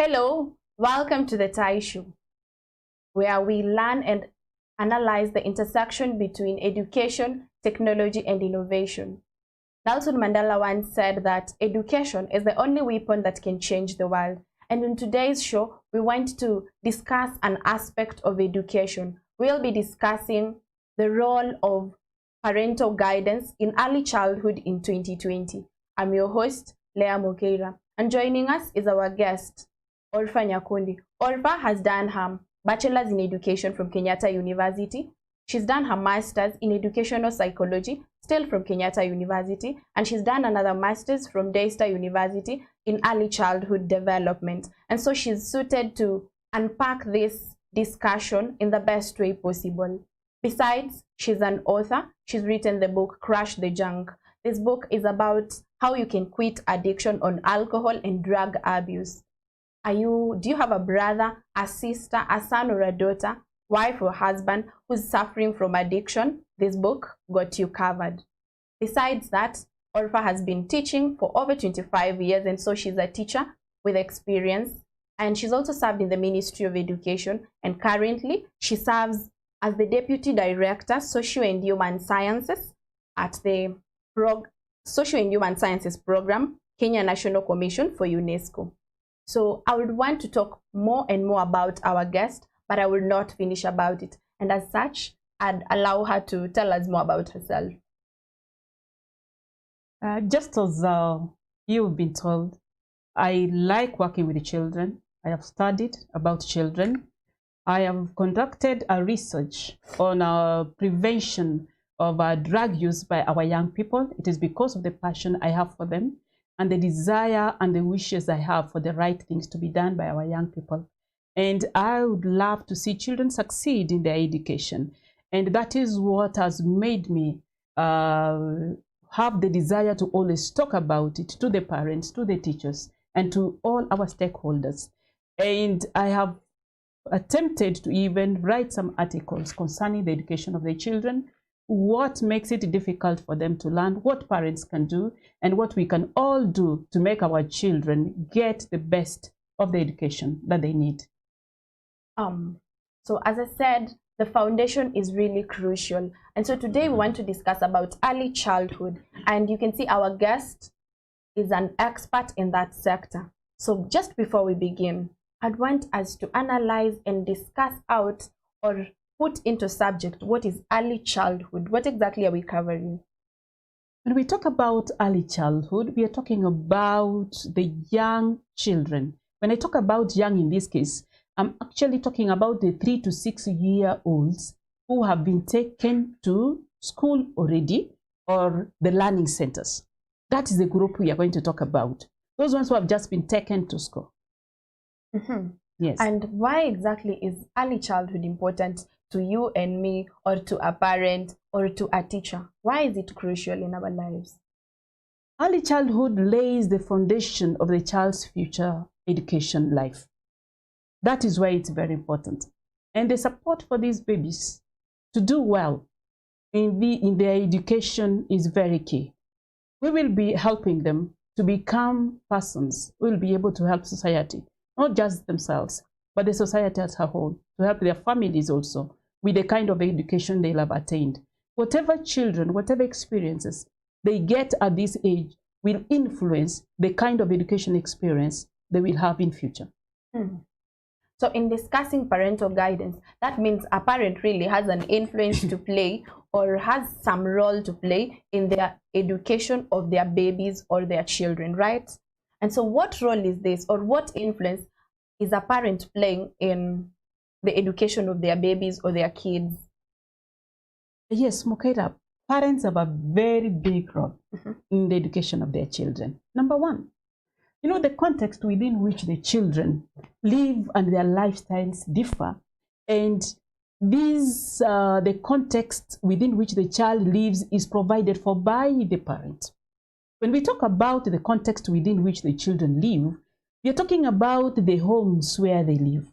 Hello, welcome to the Tai Show, where we learn and analyze the intersection between education, technology, and innovation. Nelson Mandela once said that education is the only weapon that can change the world. And in today's show, we want to discuss an aspect of education. We'll be discussing the role of parental guidance in early childhood in 2020. I'm your host, Leah Mokeira, and joining us is our guest, Orpha Nyakundi. Orpha has done her bachelor's in education from Kenyatta University. She's done her master's in educational psychology, still from Kenyatta University, and she's done another master's from Daystar University in early childhood development. And so she's suited to unpack this discussion in the best way possible. Besides, she's an author. She's written the book Crush the Junk. This book is about how you can quit addiction on alcohol and drug abuse. Do you have a brother, a sister, a son or a daughter, wife or husband who's suffering from addiction? This book got you covered. Besides that, Orpha has been teaching for over 25 years, and so she's a teacher with experience. And she's also served in the Ministry of Education, and currently she serves as the Deputy Director, Social and Human Sciences at the Social and Human Sciences Program, Kenya National Commission for UNESCO. So I would want to talk more and more about our guest, but I will not finish about it. And as such, I'd allow her to tell us more about herself. Just as you've been told, I like working with the children. I have studied about children. I have conducted a research on prevention of drug use by our young people. It is because of the passion I have for them and the desire and the wishes I have for the right things to be done by our young people. And I would love to see children succeed in their education. And that is what has made me have the desire to always talk about it to the parents, to the teachers, and to all our stakeholders. And I have attempted to even write some articles concerning the education of the children, what makes it difficult for them to learn, what parents can do, and what we can all do to make our children get the best of the education that they need. So as I said, the foundation is really crucial. And so today we want to discuss about early childhood. And you can see our guest is an expert in that sector. So just before we begin, I'd want us to analyze and discuss out or put into subject what is early childhood. What exactly are we covering? When we talk about early childhood, we are talking about the young children. When I talk about young in this case, I'm actually talking about the 3 to 6 year olds who have been taken to school already or the learning centers. That is the group we are going to talk about. Those ones who have just been taken to school. Mm-hmm. Yes. And why exactly is early childhood important to you and me, or to a parent, or to a teacher? Why is it crucial in our lives? Early childhood lays the foundation of the child's future education life. That is why it's very important. And the support for these babies to do well in their education is very key. We will be helping them to become persons who will be able to help society, not just themselves, but the society as a whole, to help their families also with the kind of education they'll have attained. Whatever children, whatever experiences they get at this age will influence the kind of education experience they will have in future. So in discussing parental guidance, that means a parent really has an influence to play or has some role to play in their education of their babies or their children, right? And so what role is this, or what influence is a parent playing in the education of their babies or their kids? Yes, Mokeira, parents have a very big role in the education of their children. Number one, you know, the context within which the children live and their lifestyles differ. And the context within which the child lives is provided for by the parent. When we talk about the context within which the children live, we are talking about the homes where they live.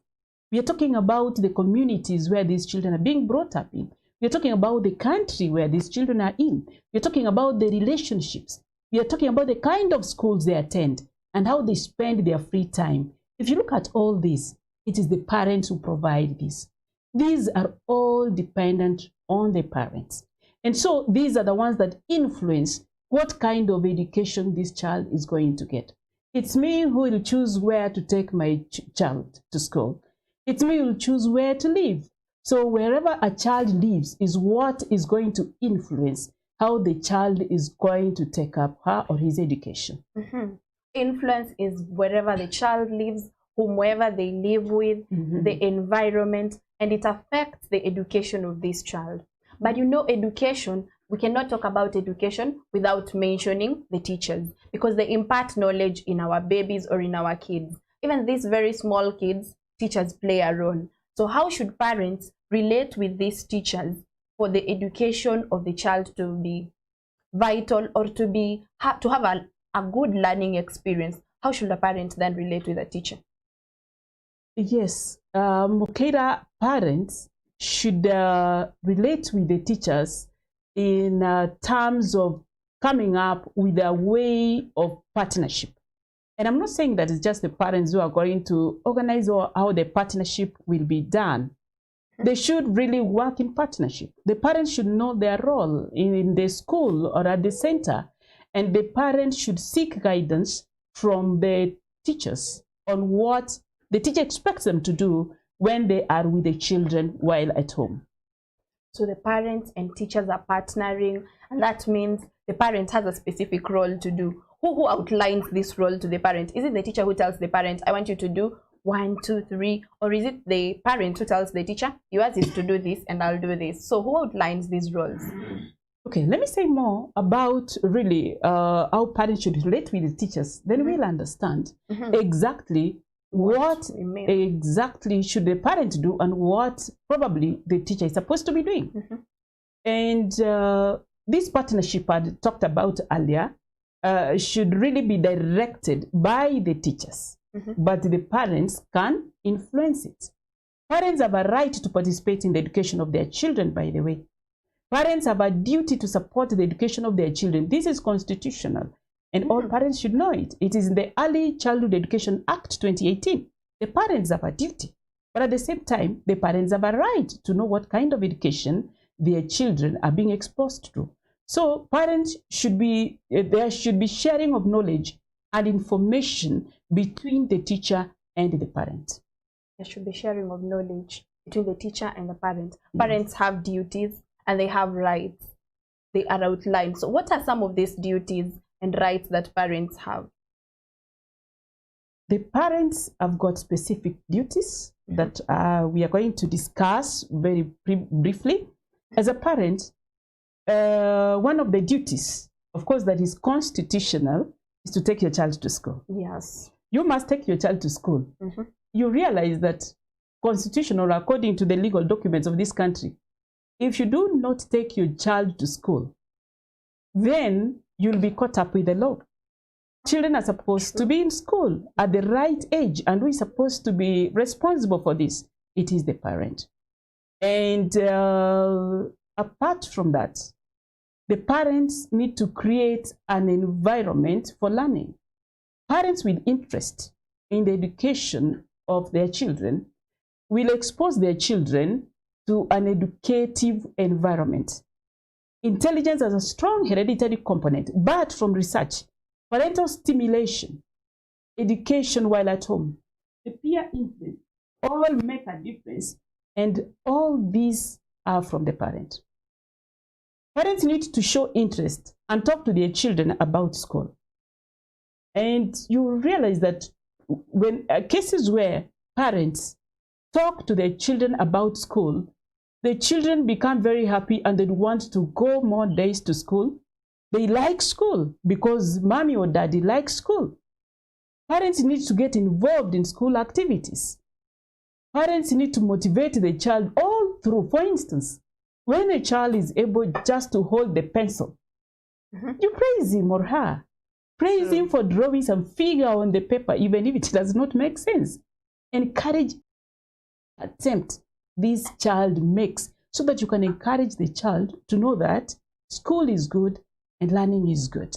We are talking about the communities where these children are being brought up in. We are talking about the country where these children are in. We are talking about the relationships. We are talking about the kind of schools they attend and how they spend their free time If you look at all this, it is the parents who provide this. These are all dependent on the parents. And so these are the ones that influence what kind of education this child is going to get. It's me who will choose where to take my child to school. It's me who will choose where to live. So wherever a child lives is what is going to influence how the child is going to take up her or his education. Influence is wherever the child lives, whomever they live with, the environment, and it affects the education of this child. But you know, education, we cannot talk about education without mentioning the teachers, because they impart knowledge in our babies or in our kids. Even these very small kids, teachers play a role. So how should parents relate with these teachers for the education of the child to be vital, or to have a good learning experience? How should a parent then relate with a teacher? Yes, Mukeda, parents should relate with the teachers in terms of coming up with a way of partnership. And I'm not saying that it's just the parents who are going to organize or how the partnership will be done. They should really work in partnership. The parents should know their role in the school or at the center, and the parents should seek guidance from the teachers on what the teacher expects them to do when they are with the children while at home. So the parents and teachers are partnering, and that means the parent has a specific role to do. Who outlines this role to the parent? Is it the teacher who tells the parent, I want you to do 1, 2, 3, or is it the parent who tells the teacher, yours is to do this and I'll do this? So who outlines these roles? Okay, let me say more about really how parents should relate with the teachers. Then we'll understand exactly what exactly should the parent do and what probably the teacher is supposed to be doing. And this partnership I talked about earlier should really be directed by the teachers, but the parents can influence it. Parents have a right to participate in the education of their children, by the way. Parents have a duty to support the education of their children. This is constitutional, and all parents should know it. It is in the Early Childhood Education Act 2018. The parents have a duty, but at the same time, the parents have a right to know what kind of education their children are being exposed to. So parents should be, there should be sharing of knowledge and information between the teacher and the parent. There should be sharing of knowledge between the teacher and the parent. Parents have duties and they have rights. They are outlined. So what are some of these duties and rights that parents have? The parents have got specific duties that we are going to discuss very briefly. As a parent, one of the duties, of course, that is constitutional is to take your child to school. Yes. You must take your child to school. You realize that constitutional, according to the legal documents of this country, if you do not take your child to school, then you'll be caught up with the law. Children are supposed to be in school at the right age, and who is supposed to be responsible for this? It is the parent. And apart from that, the parents need to create an environment for learning. Parents with interest in the education of their children will expose their children to an educative environment. Intelligence has a strong hereditary component, but from research, parental stimulation, education while at home, the peer influence, all make a difference, and all these are from the parent. Parents need to show interest and talk to their children about school. And you realize that when cases where parents talk to their children about school, the children become very happy and they want to go more days to school. They like school because mommy or daddy likes school. Parents need to get involved in school activities. Parents need to motivate the child all through. For instance, when a child is able just to hold the pencil, you praise him or her. Praise him for drawing some figure on the paper, even if it does not make sense. Encourage attempt this child makes so that you can encourage the child to know that school is good and learning is good.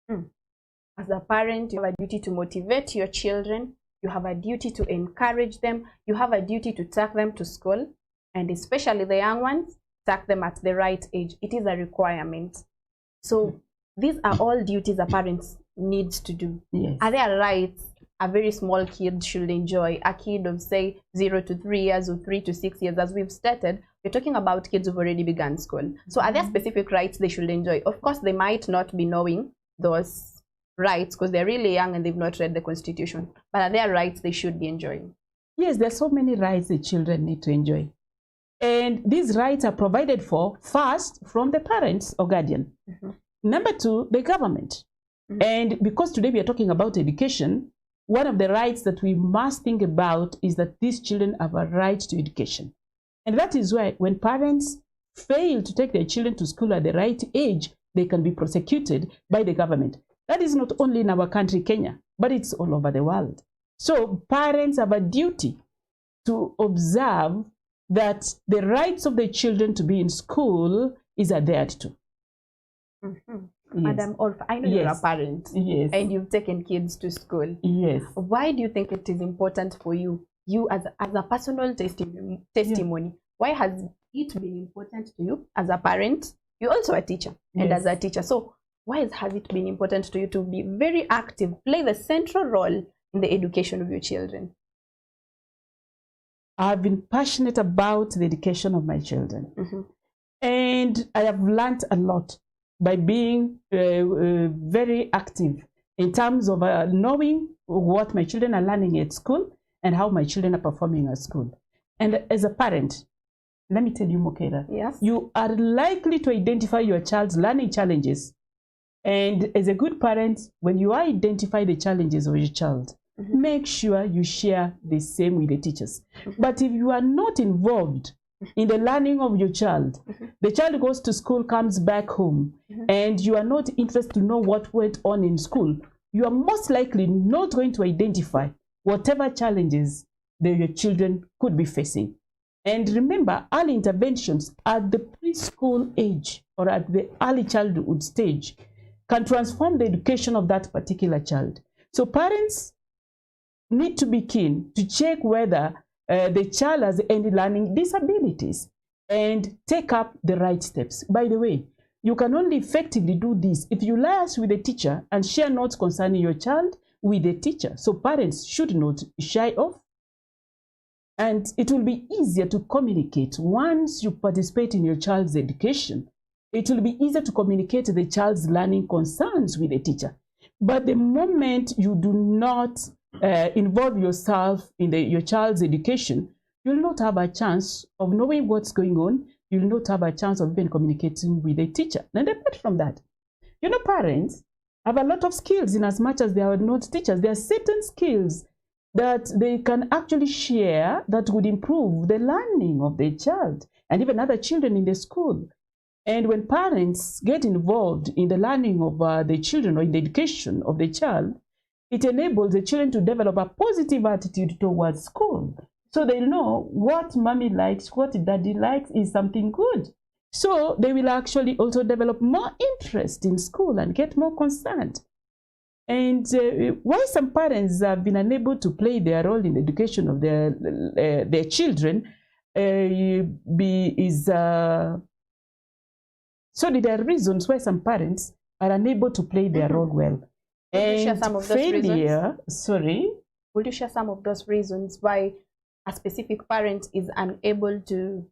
As a parent, you have a duty to motivate your children you have a duty to encourage them, you have a duty to take them to school, and especially the young ones, take them at the right age. It is a requirement. So these are all duties a parent needs to do. Yes. Are there rights a very small kid should enjoy? A kid of, say, 0 to 3 years or 3 to 6 years, as we've stated, we're talking about kids who've already begun school. So are there specific rights they should enjoy? Of course, they might not be knowing those rights because they're really young and they've not read the Constitution. But are there rights they should be enjoying? Yes, there are so many rights the children need to enjoy. And these rights are provided for, first, from the parents or guardian. Number two, the government. And because today we are talking about education, one of the rights that we must think about is that these children have a right to education. And that is why when parents fail to take their children to school at the right age, they can be prosecuted by the government. That is not only in our country, Kenya, but it's all over the world. So parents have a duty to observe that the rights of the children to be in school is adhered to. Yes. Madam Orpha, I know you're a parent, and you've taken kids to school. Yes. Why do you think it is important for you as a personal testimony? Why has it been important to you as a parent? You're also a teacher, and as a teacher. So why has it been important to you to be very active, play the central role in the education of your children? I've been passionate about the education of my children. And I have learned a lot by being very active in terms of knowing what my children are learning at school and how my children are performing at school. And as a parent, let me tell you, Mokera, you are likely to identify your child's learning challenges. And as a good parent, when you identify the challenges of your child, make sure you share the same with the teachers. But if you are not involved in the learning of your child, the child goes to school, comes back home, and you are not interested to know what went on in school, you are most likely not going to identify whatever challenges that your children could be facing. And remember, early interventions at the preschool age or at the early childhood stage can transform the education of that particular child. So parents need to be keen to check whether the child has any learning disabilities and take up the right steps. By the way, you can only effectively do this if you liaise with the teacher and share notes concerning your child with the teacher. So parents should not shy off. And it will be easier to communicate once you participate in your child's education. It will be easier to communicate the child's learning concerns with the teacher. But the moment you do not involve yourself in your child's education, you'll not have a chance of knowing what's going on. You'll not have a chance of even communicating with the teacher. And apart from that, parents have a lot of skills in as much as they are not teachers. There are certain skills that they can actually share that would improve the learning of the child and even other children in the school. And when parents get involved in the learning of the children or in the education of the child, it enables the children to develop a positive attitude towards school. So they know what mommy likes, what daddy likes is something good. So they will actually also develop more interest in school and get more concerned. And why some parents have been unable to play their role in the education of their children so there are reasons why some parents are unable to play their role well. Would you share some of those reasons? Sorry? Would you share some of those reasons why a specific parent is unable to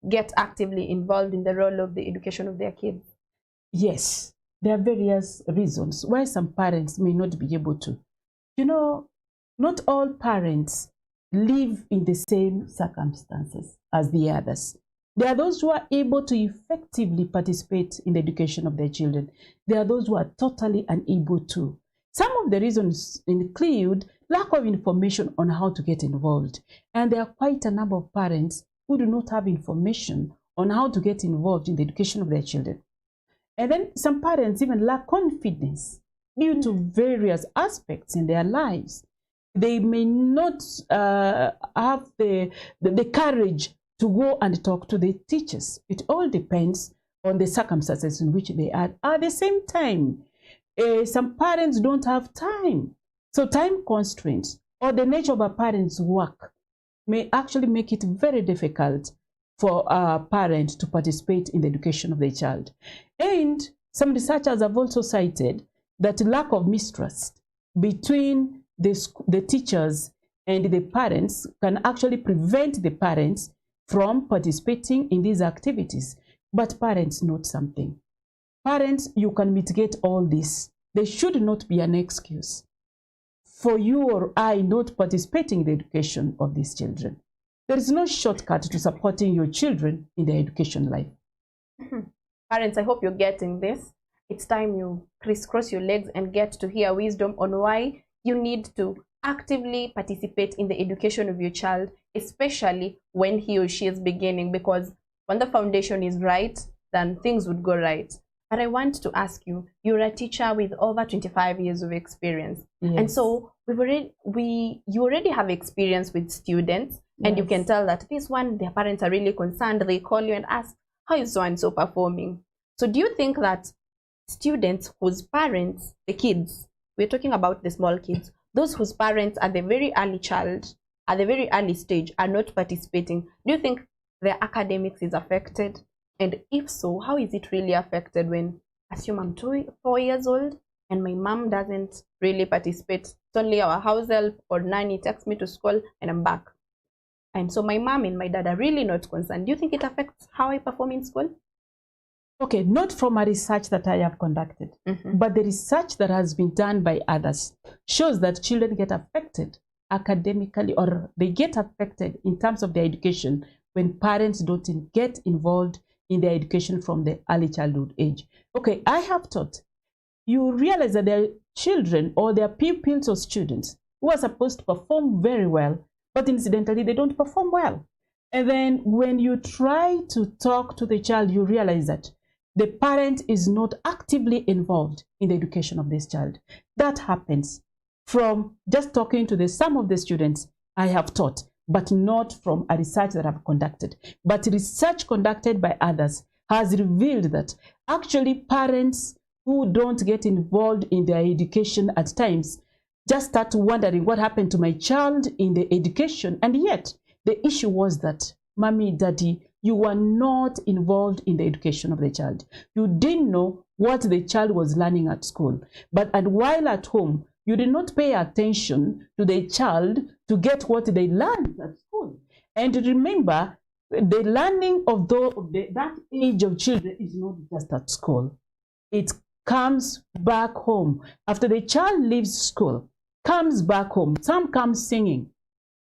get actively involved in the role of the education of their kids? Yes, there are various reasons why some parents may not be able to. Not all parents live in the same circumstances as the others. There are those who are able to effectively participate in the education of their children. There are those who are totally unable to. Some of the reasons include lack of information on how to get involved. And there are quite a number of parents who do not have information on how to get involved in the education of their children. And then some parents even lack confidence due to various aspects in their lives. They may not have the courage to go and talk to the teachers. It all depends on the circumstances in which they are. At the same time, some parents don't have time. So time constraints or the nature of a parent's work may actually make it very difficult for a parent to participate in the education of their child. And some researchers have also cited that lack of mistrust between the teachers and the parents can actually prevent the parents from participating in these activities. But parents, note something. Parents, you can mitigate all this. There should not be an excuse for you or I not participating in the education of these children. There is no shortcut to supporting your children in their education life. Parents, I hope you're getting this. It's time you crisscross your legs and get to hear wisdom on why you need to actively participate in the education of your child, especially when he or she is beginning, because when the foundation is right, then things would go right. But I want to ask you, you're a teacher with over 25 years of experience. Yes. And so you already have experience with students, and yes, you can tell that this one, their parents are really concerned. They call you and ask, how is so-and-so performing? So do you think that students whose parents, the kids, we're talking about the small kids, those whose parents at the very early stage are not participating, do you think their academics is affected? And if so, how is it really affected when, assume I'm 4 years old and my mom doesn't really participate? It's only our house help or nanny takes me to school and I'm back. And so my mom and my dad are really not concerned. Do you think it affects how I perform in school? Okay, not from a research that I have conducted, but the research that has been done by others shows that children get affected academically, or they get affected in terms of their education when parents don't get involved in their education from the early childhood age. Okay, I have taught. You realize that there are children or their pupils or students who are supposed to perform very well, but incidentally, they don't perform well. And then when you try to talk to the child, you realize that the parent is not actively involved in the education of this child. That happens from just talking to some of the students I have taught, but not from a research that I've conducted. But research conducted by others has revealed that actually parents who don't get involved in their education at times just start wondering what happened to my child in the education. And yet the issue was that, mommy, daddy, you were not involved in the education of the child. You didn't know what the child was learning at school. And while at home, you did not pay attention to the child to get what they learned at school. And remember, the learning of that age of children is not just at school. It comes back home. After the child leaves school, comes back home, some come singing.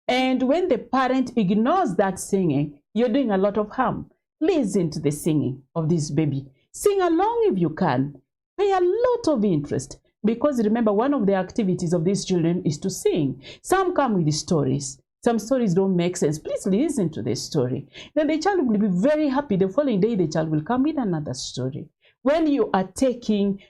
And when the parent ignores that singing, you're doing a lot of harm. Listen to the singing of this baby. Sing along if you can. Pay a lot of interest. Because remember, one of the activities of these children is to sing. Some come with stories. Some stories don't make sense. Please listen to the story. Then the child will be very happy. The following day, the child will come with another story. When you are taking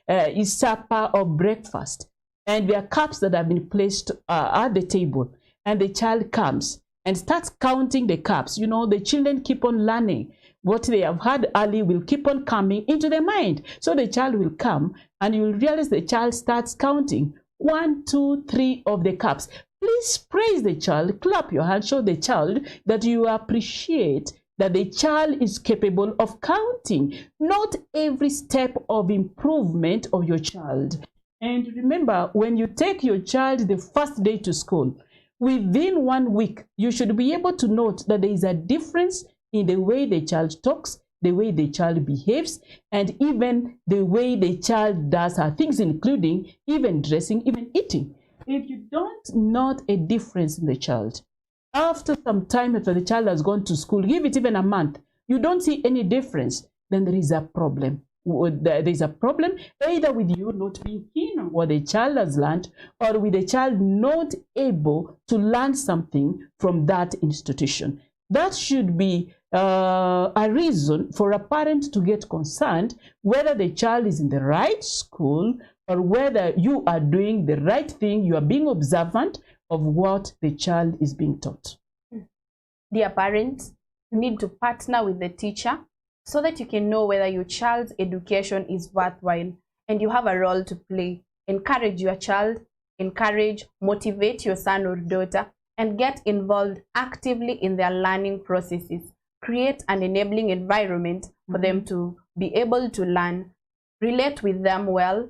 supper or breakfast, and there are cups that have been placed at the table, and the child comes and starts counting the cups, the children keep on learning. What they have had early will keep on coming into their mind. So the child will come and you will realize the child starts counting 1, 2, 3 of the cups. Please praise the child, clap your hand, show the child that you appreciate that the child is capable of counting. Not every step of improvement of your child. And remember, when you take your child the first day to school, within 1 week, you should be able to note that there is a difference in the way the child talks, the way the child behaves, and even the way the child does her things, including even dressing, even eating. If you don't note a difference in the child, after some time after the child has gone to school, give it even a month, you don't see any difference, then there is a problem. There is a problem either with you not being keen on what the child has learned, or with the child not able to learn something from that institution. That should be a reason for a parent to get concerned whether the child is in the right school or whether you are doing the right thing, you are being observant of what the child is being taught. Dear parents, you need to partner with the teacher so that you can know whether your child's education is worthwhile, and you have a role to play. Encourage your child encourage, motivate your son or daughter, and get involved actively in their learning processes. Create an enabling environment for them to be able to learn, relate with them well,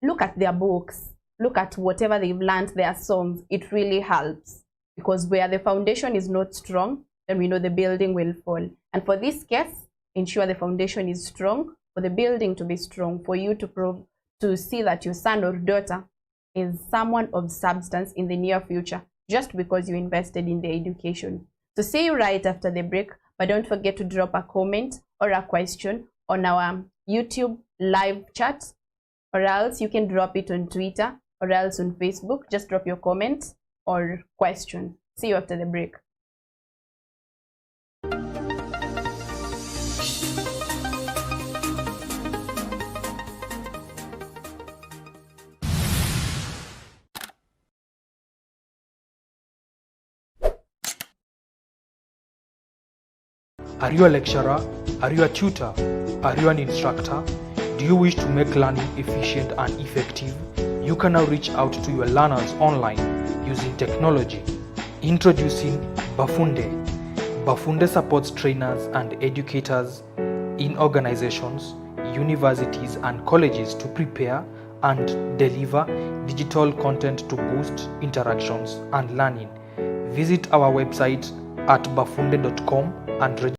look at their books, look at whatever they've learned, their songs. It really helps, because where the foundation is not strong, then we know the building will fall. And for this case, ensure the foundation is strong, for the building to be strong, for you to see that your son or daughter is someone of substance in the near future, just because you invested in their education. So see you right after the break, but don't forget to drop a comment or a question on our YouTube live chat, or else you can drop it on Twitter or else on Facebook. Just drop your comment or question. See you after the break. Are you a lecturer? Are you a tutor? Are you an instructor? Do you wish to make learning efficient and effective? You can now reach out to your learners online using technology. Introducing Bafunde. Bafunde supports trainers and educators in organizations, universities and colleges to prepare and deliver digital content to boost interactions and learning. Visit our website at bafunde.com and register.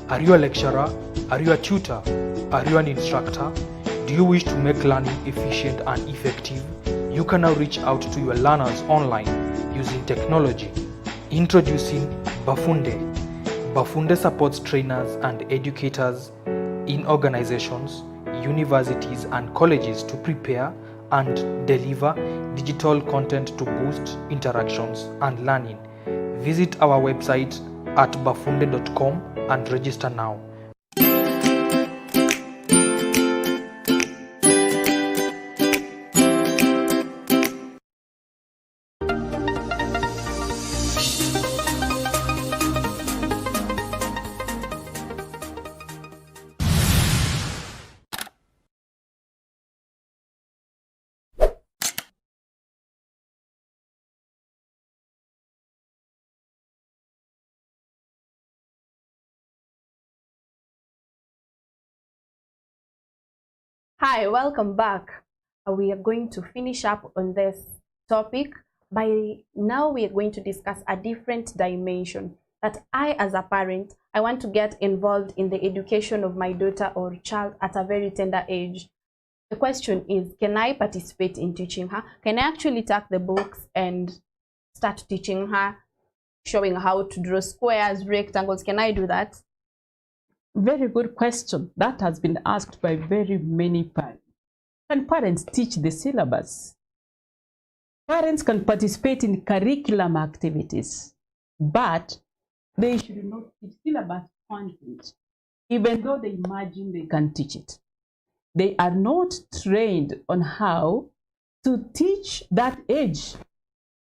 Are you a lecturer? Are you a tutor? Are you an instructor? Do you wish to make learning efficient and effective? You can now reach out to your learners online using technology. Introducing Bafunde. Bafunde supports trainers and educators in organizations, universities and colleges to prepare and deliver digital content to boost interactions and learning. Visit our website at bafunde.com and register now. Hi, welcome back. We are going to finish up on this topic. By now, we are going to discuss a different dimension that I, as a parent, I want to get involved in the education of my daughter or child at a very tender age. The question is, can I participate in teaching her? Can I actually take the books and start teaching her, showing how to draw squares, rectangles? Can I do that? Very good question. That has been asked by very many parents. Can parents teach the syllabus? Parents can participate in curriculum activities, but they should not teach syllabus content, even though they imagine they can teach it. They are not trained on how to teach that age,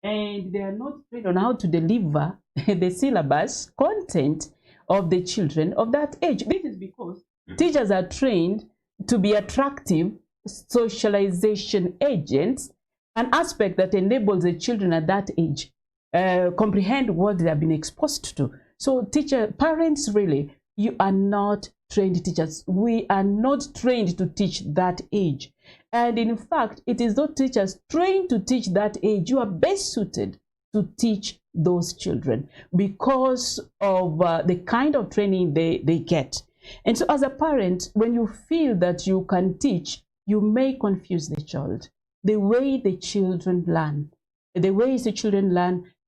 and they are not trained on how to deliver the syllabus content of the children of that age. This is because teachers are trained to be attractive socialization agents, an aspect that enables the children at that age comprehend what they have been exposed to. So parents, really, you are not trained teachers. We are not trained to teach that age. And in fact, it is not teachers trained to teach that age. You are best suited to teach those children because of the kind of training they get. And so as a parent, when you feel that you can teach, you may confuse the child. The way the children learn,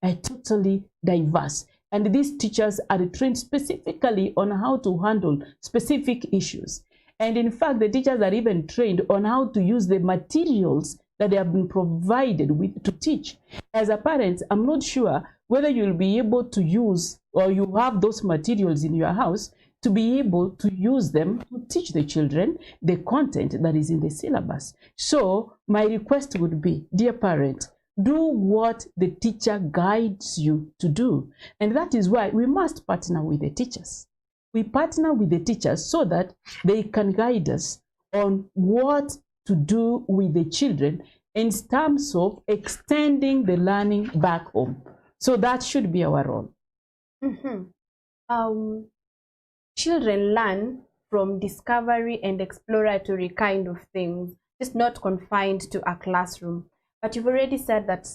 are totally diverse. And these teachers are trained specifically on how to handle specific issues. And in fact, the teachers are even trained on how to use the materials that they have been provided with to teach. As a parent, I'm not sure whether you'll be able to use, or you have those materials in your house to be able to use them to teach the children the content that is in the syllabus. So my request would be, dear parent, do what the teacher guides you to do. And that is why we must partner with the teachers. We partner with the teachers so that they can guide us on what to do with the children in terms of extending the learning back home. So that should be our role. Children learn from discovery and exploratory kind of things. It's not confined to a classroom. But you've already said that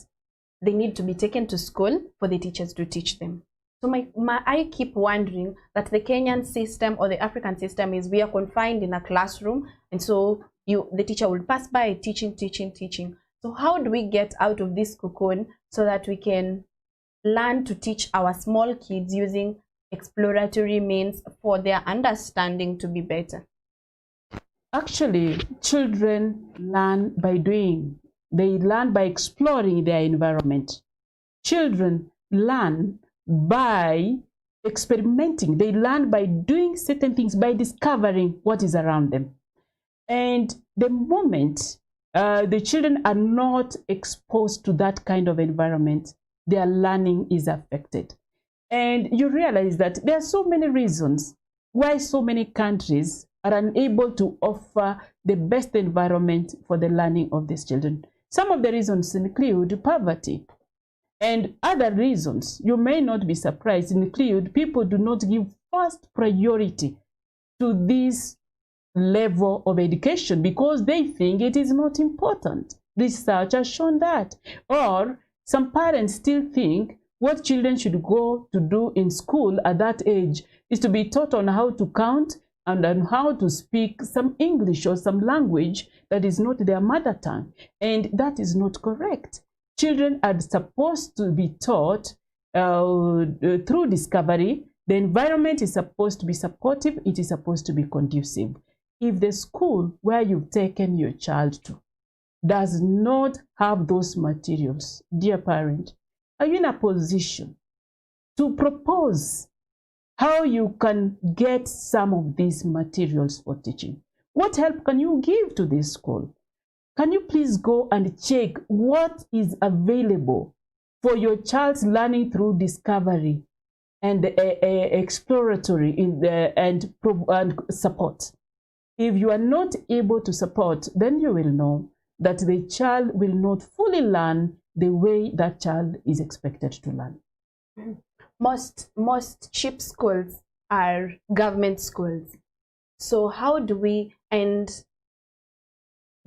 they need to be taken to school for the teachers to teach them. So I keep wondering that the Kenyan system or the African system is we are confined in a classroom, and so the teacher will pass by teaching. So how do we get out of this cocoon so that we can learn to teach our small kids using exploratory means for their understanding to be better? Actually, children learn by doing. They learn by exploring their environment. Children learn by experimenting. They learn by doing certain things, by discovering what is around them. And the moment the children are not exposed to that kind of environment, their learning is affected. And you realize that there are so many reasons why so many countries are unable to offer the best environment for the learning of these children. Some of the reasons include poverty. And other reasons, you may not be surprised, include people do not give first priority to this level of education because they think it is not important. Research has shown that. Or some parents still think what children should go to do in school at that age is to be taught on how to count and on how to speak some English or some language that is not their mother tongue. And that is not correct. Children are supposed to be taught through discovery. The environment is supposed to be supportive. It is supposed to be conducive. If the school where you've taken your child to does not have those materials, dear parent, are you in a position to propose how you can get some of these materials for teaching? What help can you give to this school? Can you please go and check what is available for your child's learning through discovery and exploratory and support? If you are not able to support, then you will know that the child will not fully learn the way that child is expected to learn. Most cheap schools are government schools. So how do we, and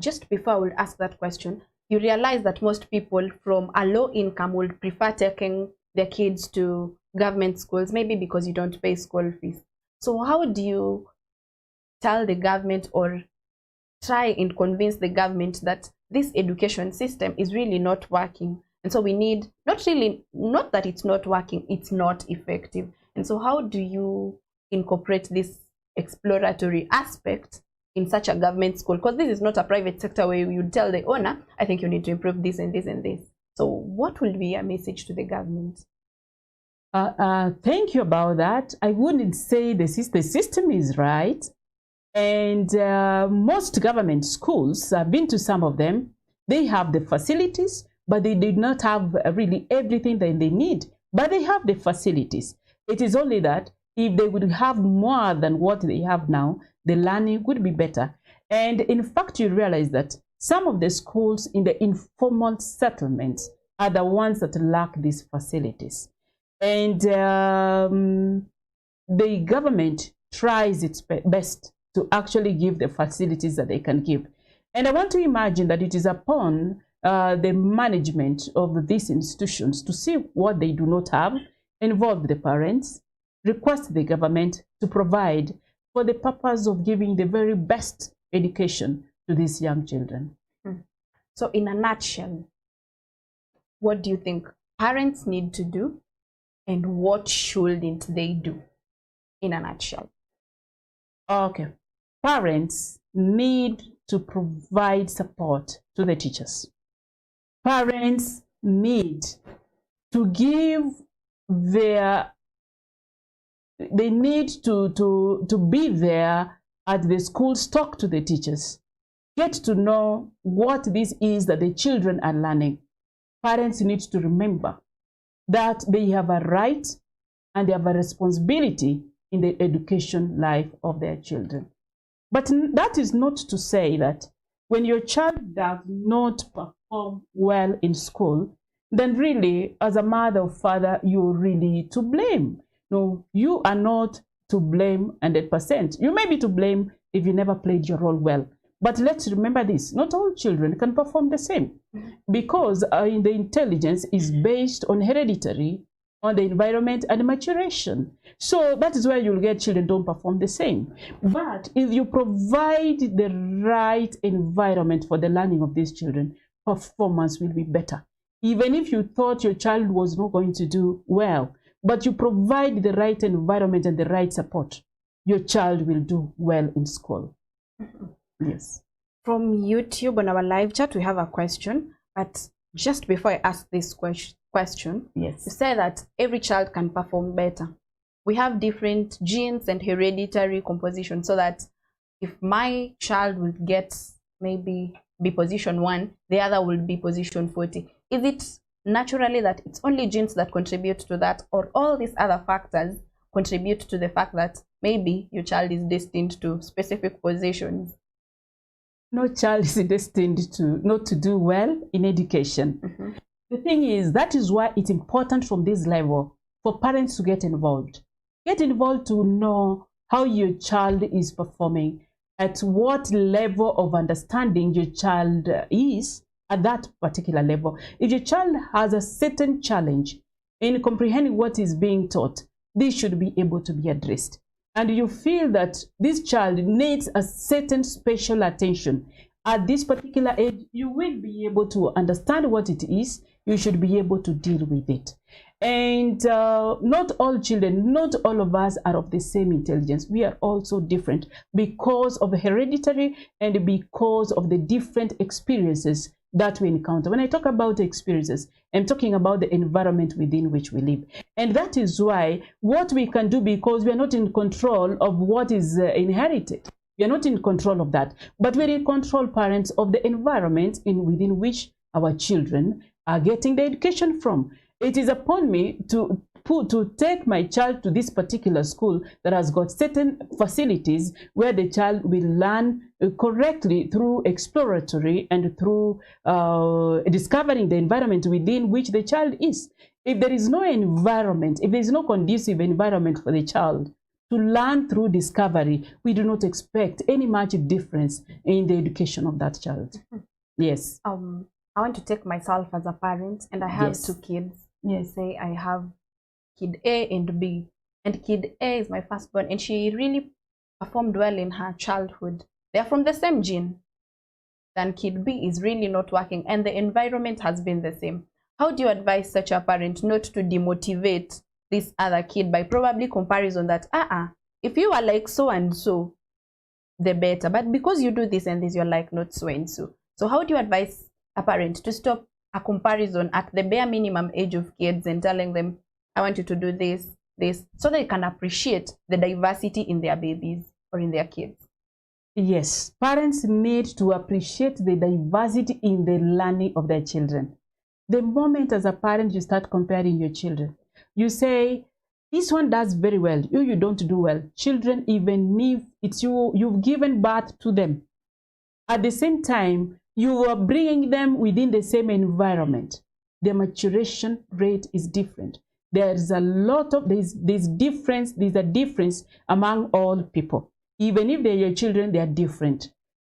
just before I will ask that question, you realize that most people from a low income would prefer taking their kids to government schools, maybe because you don't pay school fees. So how do you tell the government or try and convince the government that this education system is really not working? And so we need, not that it's not working, it's not effective. And so how do you incorporate this exploratory aspect in such a government school? Because this is not a private sector where you tell the owner, I think you need to improve this and this and this. So what will be a message to the government? Thank you about that. I wouldn't say the system is right. And most government schools, I've been to some of them, they have the facilities, but they did not have really everything that they need. But they have the facilities. It is only that if they would have more than what they have now, the learning would be better. And in fact, you realize that some of the schools in the informal settlements are the ones that lack these facilities. And the government tries its best to actually give the facilities that they can give. And I want to imagine that it is upon the management of these institutions to see what they do not have, involve the parents, request the government to provide for the purpose of giving the very best education to these young children. So in a nutshell, what do you think parents need to do and what shouldn't they do in a nutshell? Okay. Parents need to provide support to the teachers. Parents need to give their, they need to be there at the schools, talk to the teachers, get to know what this is that the children are learning. Parents need to remember that they have a right and they have a responsibility in the education life of their children. But that is not to say that when your child does not perform well in school, then really, as a mother or father, you're really to blame. No, you are not to blame 100%. You may be to blame if you never played your role well. But let's remember this, not all children can perform the same, because the intelligence is based on hereditary, on the environment and maturation. So that is where you'll get children don't perform the same. But if you provide the right environment for the learning of these children, performance will be better. Even if you thought your child was not going to do well, but you provide the right environment and the right support, your child will do well in school. Yes. From YouTube on our live chat, we have a question. But just before I ask this question, yes, you say that every child can perform better. We have different genes and hereditary composition, so that if my child will get maybe be position 1, the other will be position 40. Is it naturally that it's only genes that contribute to that, or all these other factors contribute to the fact that maybe your child is destined to specific positions? No child is destined to not to do well in education. The thing is, that is why it's important from this level for parents to get involved. Get involved to know how your child is performing, at what level of understanding your child is at that particular level. If your child has a certain challenge in comprehending what is being taught, this should be able to be addressed. And you feel that this child needs a certain special attention at this particular age, you will be able to understand what it is. You should be able to deal with it. And not all children, not all of us are of the same intelligence. We are also different because of hereditary and because of the different experiences that we encounter. When I talk about experiences, I'm talking about the environment within which we live. And that is why what we can do, because we are not in control of what is inherited. We are not in control of that. But we're in control, parents, of the environment within which our children are getting the education from. It is upon me to take my child to this particular school that has got certain facilities where the child will learn correctly through exploratory and through discovering the environment within which the child is. If there is no environment, if there is no conducive environment for the child to learn through discovery, we do not expect any much difference in the education of that child. Yes. I want to take myself as a parent, and I have Yes. 2 kids. Yes. Say I have kid A and B, and kid A is my firstborn, and she really performed well in her childhood. They are from the same gene. Then kid B is really not working, and the environment has been the same. How do you advise such a parent not to demotivate this other kid by probably comparison that if you are like so and so, the better, but because you do this and this, you're like not so and so. So how do you advise a parent to stop a comparison at the bare minimum age of kids and telling them, I want you to do this, so they can appreciate the diversity in their babies or in their kids? Yes, parents need to appreciate the diversity in the learning of their children. The moment as a parent you start comparing your children, you say, this one does very well, you don't do well. Children, even if it's you've given birth to them, at the same time, you are bringing them within the same environment. The maturation rate is different. There's a lot of, there's a difference among all people. Even if they're your children, they are different.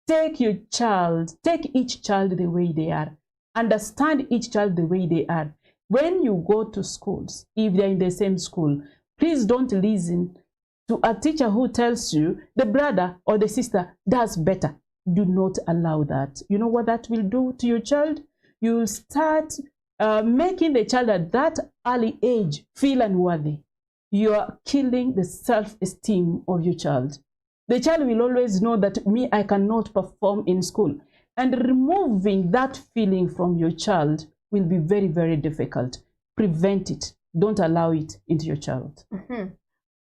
Take each child the way they are. Understand each child the way they are. When you go to schools, if they're in the same school, please don't listen to a teacher who tells you the brother or the sister does better. Do not allow that. You know what that will do to your child? You'll start making the child at that early age feel unworthy. You are killing the self-esteem of your child. The child will always know that I cannot perform in school. And removing that feeling from your child will be very, very difficult. prevent it. Don't allow it into your child.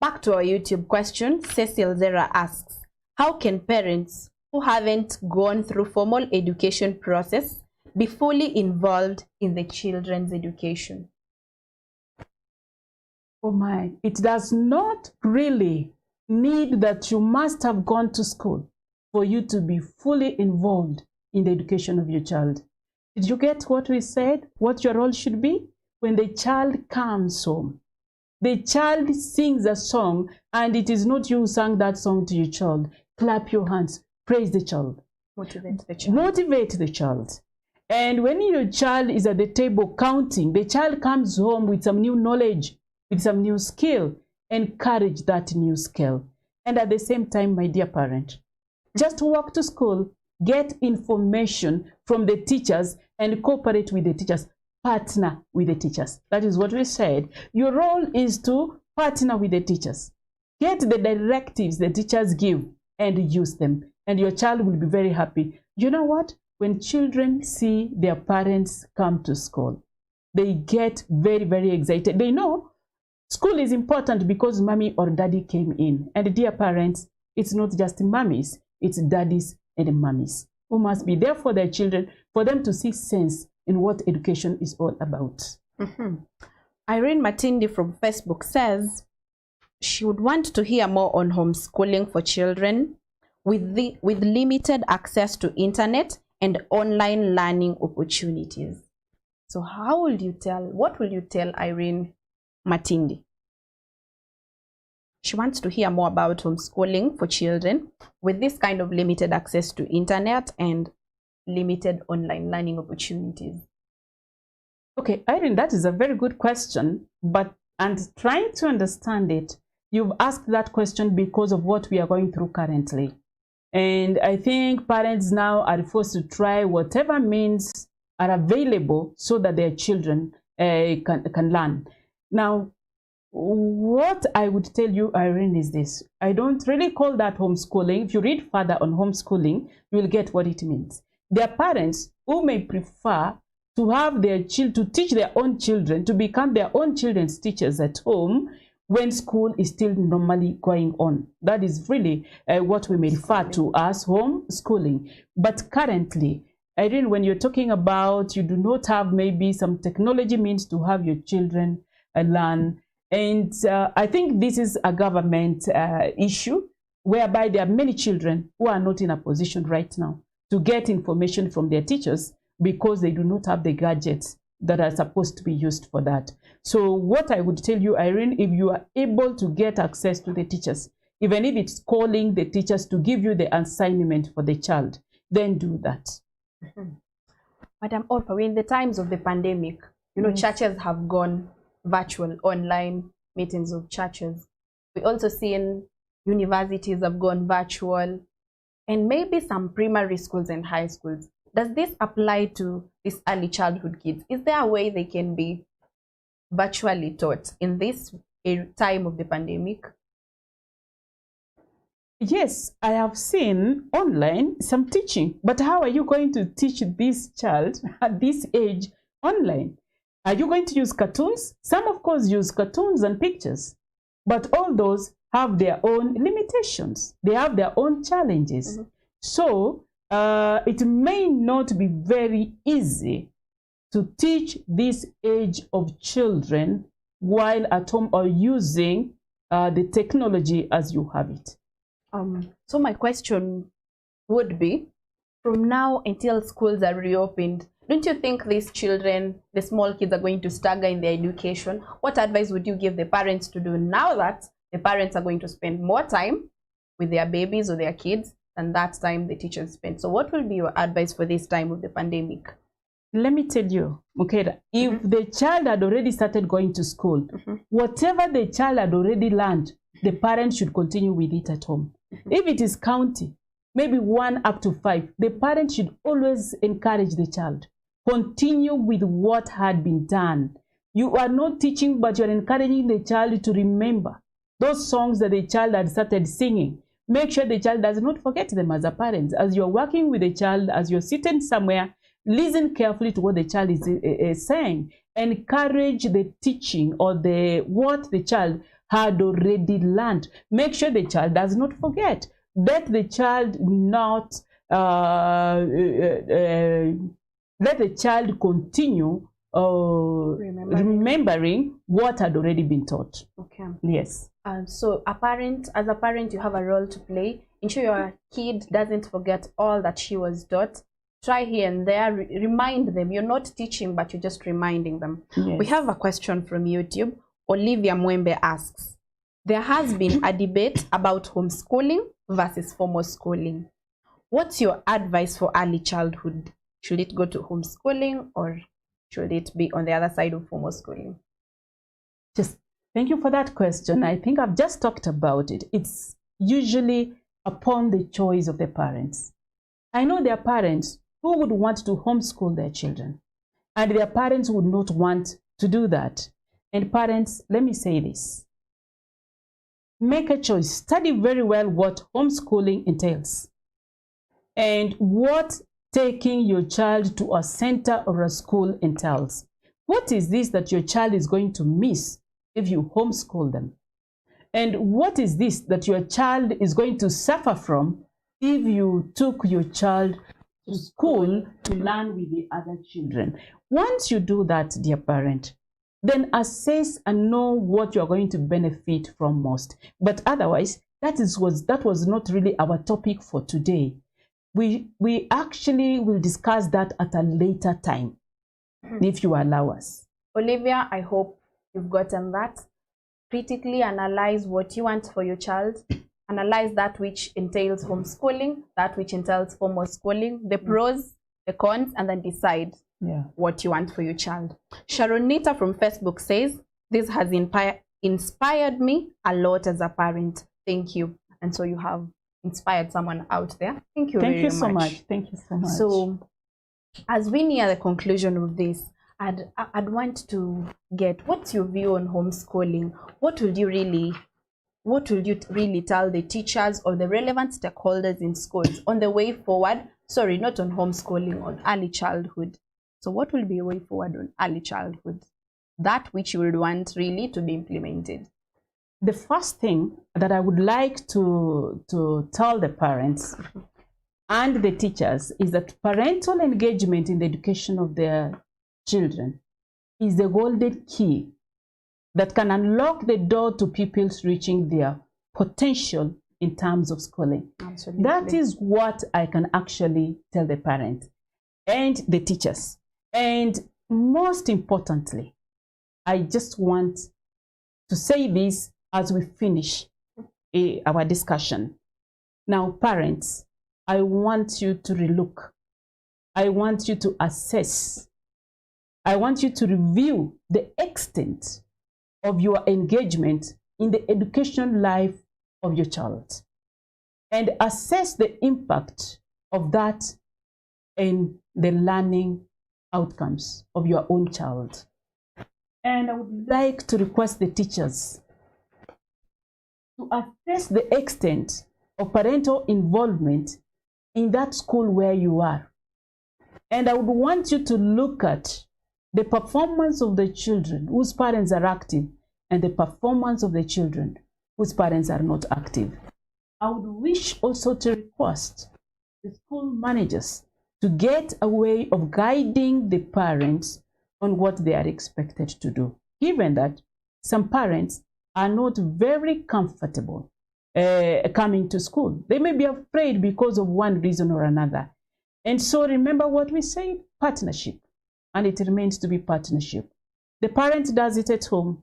Back to our YouTube question, Cecil Zera asks, how can parents who haven't gone through formal education process be fully involved in the children's education? Oh my, it does not really need that you must have gone to school for you to be fully involved in the education of your child. Did you get what we said? What your role should be? When the child comes home, the child sings a song, and it is not you who sang that song to your child. Clap your hands, praise the child. Motivate the child. Motivate the child. And when your child is at the table counting, the child comes home with some new knowledge, with some new skill. Encourage that new skill. And at the same time, my dear parent, just walk to school, get information from the teachers, and cooperate with the teachers. Partner with the teachers. That is what we said. Your role is to partner with the teachers. Get the directives the teachers give and use them. And your child will be very happy. You know what? When children see their parents come to school, they get very, very excited. They know school is important because mommy or daddy came in. And dear parents, it's not just mummies, it's daddies and mummies who must be there for their children, for them to see sense in what education is all about. Irene Matindi from Facebook says she would want to hear more on homeschooling for children with limited access to internet and online learning opportunities. So what will you tell Irene Matindi? She wants to hear more about homeschooling for children with this kind of limited access to internet and limited online learning opportunities. Okay, Irene, that is a very good question, and trying to understand it, you've asked that question because of what we are going through currently. And I think parents now are forced to try whatever means are available so that their children can learn. Now, what I would tell you, Irene, is this. I don't really call that homeschooling. If you read further on homeschooling, you will get what it means. There are parents who may prefer to have their to teach their own children, to become their own children's teachers at home when school is still normally going on. That is really what we may refer to as homeschooling. But currently, Irene, when you're talking about you do not have maybe some technology means to have your children learn, and I think this is a government issue whereby there are many children who are not in a position right now to get information from their teachers because they do not have the gadgets that are supposed to be used for that. So what I would tell you, Irene, if you are able to get access to the teachers, even if it's calling the teachers to give you the assignment for the child, then do that. Madam Orpha, we're in the times of the pandemic. You know, churches have gone virtual, online meetings of churches. We also seen universities have gone virtual, and maybe some primary schools and high schools. Does this apply to these early childhood kids? Is there a way they can be virtually taught in this time of the pandemic? Yes, I have seen online some teaching, but how are you going to teach this child at this age online? Are you going to use cartoons? Some, of course, use cartoons and pictures, but all those have their own limitations. They have their own challenges. So it may not be very easy to teach this age of children while at home or using the technology as you have it. So my question would be, from now until schools are reopened, don't you think these children, the small kids, are going to stagger in their education? What advice would you give the parents to do now that the parents are going to spend more time with their babies or their kids than that time the teachers spent? So what will be your advice for this time of the pandemic? Let me tell you, Mukeda, if the child had already started going to school, whatever the child had already learned, the parents should continue with it at home. If it is counting, maybe 1 up to 5, the parent should always encourage the child. Continue with what had been done. You are not teaching, but you are encouraging the child to remember those songs that the child had started singing. Make sure the child does not forget them as a parent. As you're working with the child, as you're sitting somewhere, listen carefully to what the child is saying. Encourage the teaching or what the child had already learned. Make sure the child does not forget. Let the child not let the child continue remembering what had already been taught. Okay. Yes. So as a parent, you have a role to play. Ensure your kid doesn't forget all that she was taught. Try here and there, remind them. You're not teaching, but you're just reminding them. Yes. We have a question from YouTube. Olivia Mwembe asks, there has been a debate about homeschooling versus formal schooling. What's your advice for early childhood? Should it go to homeschooling or should it be on the other side of formal schooling? Thank you for that question. I think I've just talked about it. It's usually upon the choice of the parents. I know there are parents who would want to homeschool their children, and their parents would not want to do that. And parents, let me say this. Make a choice. Study very well what homeschooling entails and what taking your child to a center or a school entails. What is this that your child is going to miss if you homeschool them? And what is this that your child is going to suffer from if you took your child to school to learn with the other children? Once you do that, dear parent, then assess and know what you are going to benefit from most. But otherwise, that was not really our topic for today. We actually will discuss that at a later time, if you allow us. Olivia, I hope you've gotten that. Critically analyze what you want for your child. Analyze that which entails homeschooling, that which entails formal schooling, the pros, the cons, and then decide what you want for your child. Sharonita from Facebook says, this has inspired me a lot as a parent. Thank you. And so you have inspired someone out there. Thank you very much. Thank you so much. Thank you so much. So as we near the conclusion of this, I'd want to get, what's your view on homeschooling? What would you really tell the teachers or the relevant stakeholders in schools on the way forward? Sorry, not on homeschooling, on early childhood. So what will be a way forward on early childhood? That which you would want really to be implemented. The first thing that I would like to tell the parents and the teachers is that parental engagement in the education of their children is the golden key that can unlock the door to pupils reaching their potential in terms of schooling. Absolutely. That is what I can actually tell the parents and the teachers. And most importantly, I just want to say this as we finish our discussion. Now, parents, I want you to relook. I want you to assess. I want you to review the extent of your engagement in the education life of your child and assess the impact of that in the learning outcomes of your own child. And I would like to request the teachers to assess the extent of parental involvement in that school where you are. And I would want you to look at the performance of the children whose parents are active and the performance of the children whose parents are not active. I would wish also to request the school managers to get a way of guiding the parents on what they are expected to do, given that some parents are not very comfortable coming to school. They may be afraid because of one reason or another. And so remember what we said, partnership. And it remains to be partnership. The parent does it at home.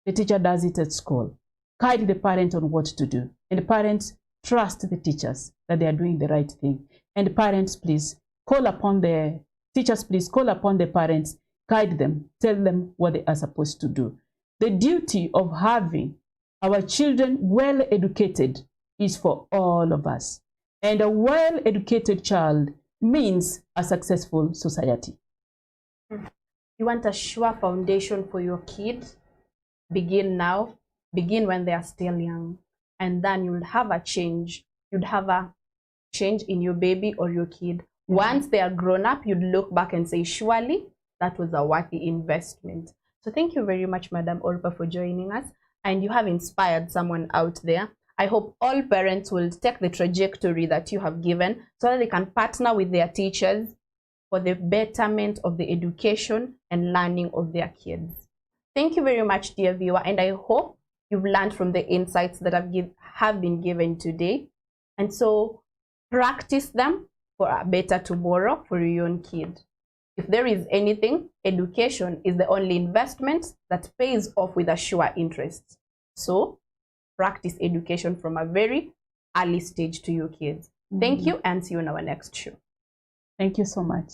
The teacher does it at school. Guide the parent on what to do. And the parents trust the teachers that they are doing the right thing. And the parents, please call upon the teachers, please call upon the parents, guide them, tell them what they are supposed to do. The duty of having our children well educated is for all of us. And a well-educated child means a successful society. You want a sure foundation for your kid? Begin now. Begin when they are still young. And then you'll have a change. You'd have a change in your baby or your kid Once they are grown up, you'd look back and say, surely that was a worthy investment. So thank you very much, Madam Orpha, for joining us. And you have inspired someone out there. I hope all parents will take the trajectory that you have given so that they can partner with their teachers for the betterment of the education and learning of their kids. Thank you very much, dear viewer, and I hope you've learned from the insights that have been given today. And so practice them for a better tomorrow for your own kid. If there is anything, education is the only investment that pays off with a sure interest. So practice education from a very early stage to your kids. Thank you, and see you on our next show. Thank you so much.